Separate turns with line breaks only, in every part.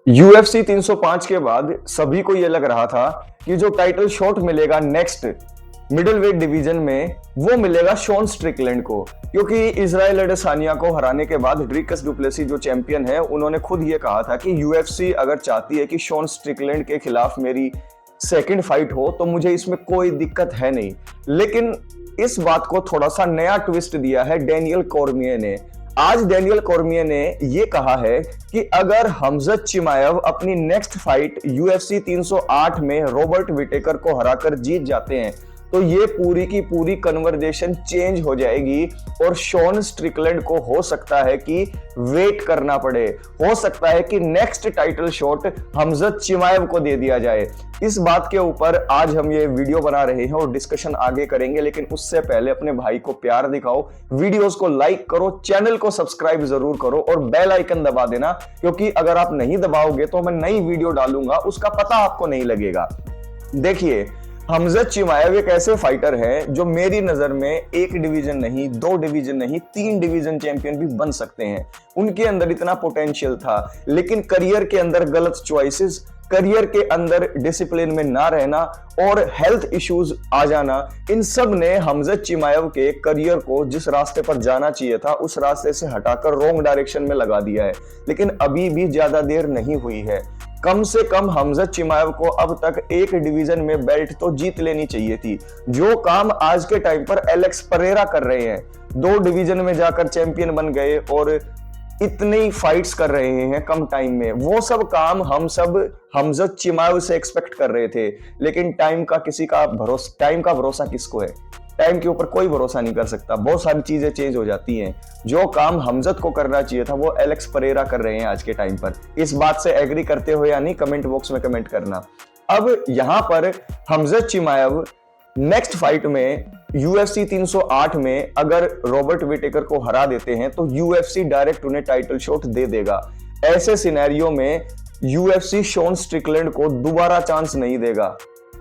UFC 305 के बाद सभी को यह लग रहा था कि जो टाइटल शॉट मिलेगा नेक्स्ट मिडिलवेट डिवीजन में वो मिलेगा शॉन स्ट्रिकलैंड को, क्योंकि इजराइल एडेसानिया को हराने के बाद ड्रीकस डुप्लेसी जो चैंपियन है उन्होंने खुद ये कहा था कि यूएफसी अगर चाहती है कि शॉन स्ट्रिकलैंड के खिलाफ मेरी सेकंड फाइट हो तो मुझे इसमें कोई दिक्कत है नहीं। लेकिन इस बात को थोड़ा सा नया ट्विस्ट दिया है डैनियल कॉर्मिये ने। आज डैनियल कॉर्मिये ने यह कहा है कि अगर हमजत चिमाएव अपनी नेक्स्ट फाइट UFC 308 में रॉबर्ट विटेकर को हराकर जीत जाते हैं तो ये पूरी की पूरी कन्वर्जेशन चेंज हो जाएगी और शॉन स्ट्रिकलैंड को हो सकता है कि वेट करना पड़े, हो सकता है कि नेक्स्ट टाइटल शॉट हमजत चिमाएव को दे दिया जाए। इस बात के ऊपर आज हम ये वीडियो बना रहे हैं और डिस्कशन आगे करेंगे, लेकिन उससे पहले अपने भाई को प्यार दिखाओ, वीडियोस को लाइक करो, चैनल को सब्सक्राइब जरूर करो और बेल आइकन दबा देना, क्योंकि अगर आप नहीं दबाओगे तो मैं नई वीडियो डालूंगा उसका पता आपको नहीं लगेगा। देखिए, हमजत चिमाएव एक ऐसे फाइटर हैं जो मेरी नजर में एक डिवीजन नहीं, दो डिवीजन नहीं, 3 डिवीजन चैंपियन भी बन सकते हैं। उनके अंदर इतना पोटेंशियल था, लेकिन करियर के अंदर गलत चॉइसेस, करियर के अंदर डिसिप्लिन में ना रहना और हेल्थ इश्यूज आ जाना, इन सब ने हमजत चिमाएव के करियर को जिस रास्ते पर जाना चाहिए था उस रास्ते से हटाकर रॉन्ग डायरेक्शन में लगा दिया है। लेकिन अभी भी ज्यादा देर नहीं हुई है। कम से कम हमजत चिमाएव को अब तक एक डिवीजन में बेल्ट तो जीत लेनी चाहिए थी। जो काम आज के टाइम पर एलेक्स परेरा कर रहे हैं, 2 डिवीजन में जाकर चैंपियन बन गए और इतनी फाइट्स कर रहे हैं कम टाइम में, वो सब काम हम सब हमजत चिमाएव से एक्सपेक्ट कर रहे थे। लेकिन टाइम का भरोसा किसको है? टाइम के ऊपर कोई भरोसा नहीं कर सकता, बहुत सारी चीजें चेंज हो जाती हैं। जो काम हमजत को करना चाहिए था वो एलेक्स परेरा कर रहे हैं आज के टाइम पर। इस बात से एग्री करते हो या नहीं, कमेंट बॉक्स में कमेंट करना। अब यहां पर हमजत चिमाएव नेक्स्ट फाइट में UFC 308 में अगर रॉबर्ट विटेकर को हरा देते हैं तो UFC डायरेक्ट उन्हें टाइटल शॉट दे देगा। ऐसे सिनेरियो में UFC शॉन स्ट्रिकलैंड को दोबारा चांस नहीं देगा।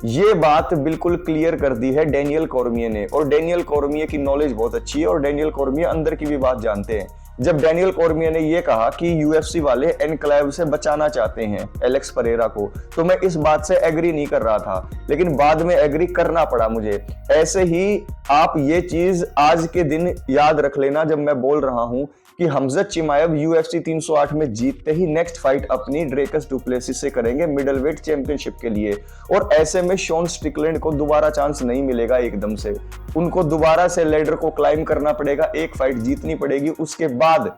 ये बात बिल्कुल क्लियर कर दी है डैनियल कॉर्मिये ने, और डैनियल कॉर्मिये की नॉलेज बहुत अच्छी है और डैनियल कॉर्मिये अंदर की भी बात जानते हैं। जब डैनियल कॉर्मिये ने यह कहा कि UFC वाले एनक्लेव से बचाना चाहते हैं एलेक्स परेरा को, तो मैं इस बात से एग्री नहीं कर रहा था, लेकिन बाद में एग्री करना पड़ा मुझे। ऐसे ही आप ये चीज आज के दिन याद रख लेना जब मैं बोल रहा हूं कि हमजत चिमाएव UFC 308 में जीतते ही नेक्स्ट फाइट अपनी ड्रेकस डुप्लेसी से करेंगे मिडलवेट चैंपियनशिप के लिए। और ऐसे में शॉन स्ट्रिकलैंड को दोबारा चांस नहीं मिलेगा एकदम से, उनको दोबारा से लेडर को क्लाइम करना पड़ेगा, एक फाइट जीतनी पड़ेगी, उसके बाद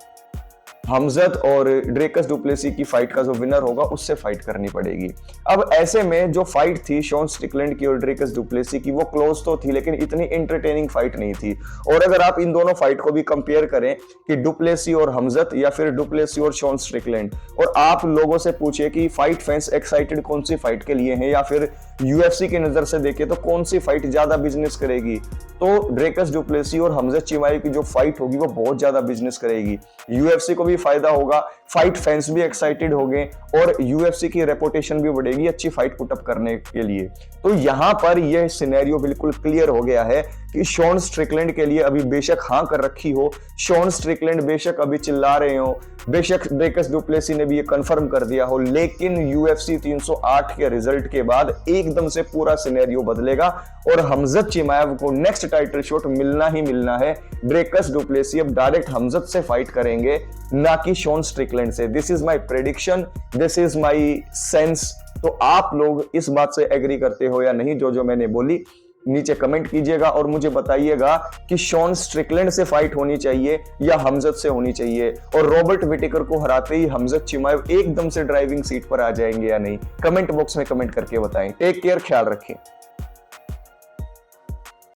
हमजत और ड्रेकस डुप्लेसी की फाइट का जो विनर होगा उससे फाइट करनी पड़ेगी। अब ऐसे में जो फाइट थी शॉन स्ट्रिकलैंड की और ड्रेकस डुप्लेसी की, वो क्लोज तो थी लेकिन इतनी एंटरटेनिंग फाइट नहीं थी। और अगर आप इन दोनों फाइट को भी कंपेयर करें कि डुप्लेसी और हमजत या फिर डुप्लेसी और शॉन स्ट्रिकलैंड, और आप लोगों से पूछिए कि फाइट फैंस एक्साइटेड कौन सी फाइट के लिए हैं या फिर UFC की नजर से देखें तो कौन सी फाइट ज्यादा बिजनेस करेगी, तो ड्रेकस डुप्लेसी और हमजत चिमाएव की जो फाइट होगी वो बहुत ज्यादा बिजनेस करेगी। UFC को भी फायदा होगा, फाइट फैंस भी एक्साइटेड होंगे और UFC की रेपुटेशन भी बढ़ेगी अच्छी फाइट पुटअप करने के लिए। तो यहां पर यह सिनेरियो बिल्कुल क्लियर हो गया है कि शॉन स्ट्रिकलैंड के लिए अभी बेशक हां कर रखी हो, शॉन स्ट्रिकलैंड बेशक अभी चिल्ला रहे हो, बेशक ड्रेकस डुप्लेसी ने भी ये कंफर्म कर दिया हो, लेकिन UFC 308 के रिजल्ट के बाद एकदम से पूरा सिनेरियो बदलेगा और हमजत चिमाएव को नेक्स्ट टाइटल शॉट मिलना ही मिलना है। ड्रेकस डुप्लेसी अब डायरेक्ट हमजत से फाइट करेंगे, ना कि शॉन स्ट्रिकलैंड से। This is my prediction, this is my sense. तो आप लोग इस बात से एग्री करते हो या नहीं जो मैंने बोली, नीचे कमेंट कीजिएगा और मुझे बताइएगा कि शॉन स्ट्रिकलैंड से फाइट होनी चाहिए या हमजत से होनी चाहिए, और रॉबर्ट विटेकर को हराते ही हमजत चिमाएव एकदम से ड्राइविंग सीट पर आ जाएंगे या नहीं। कमेंट बॉक्स में कमेंट करके बताएं। टेक केयर, ख्याल रखें।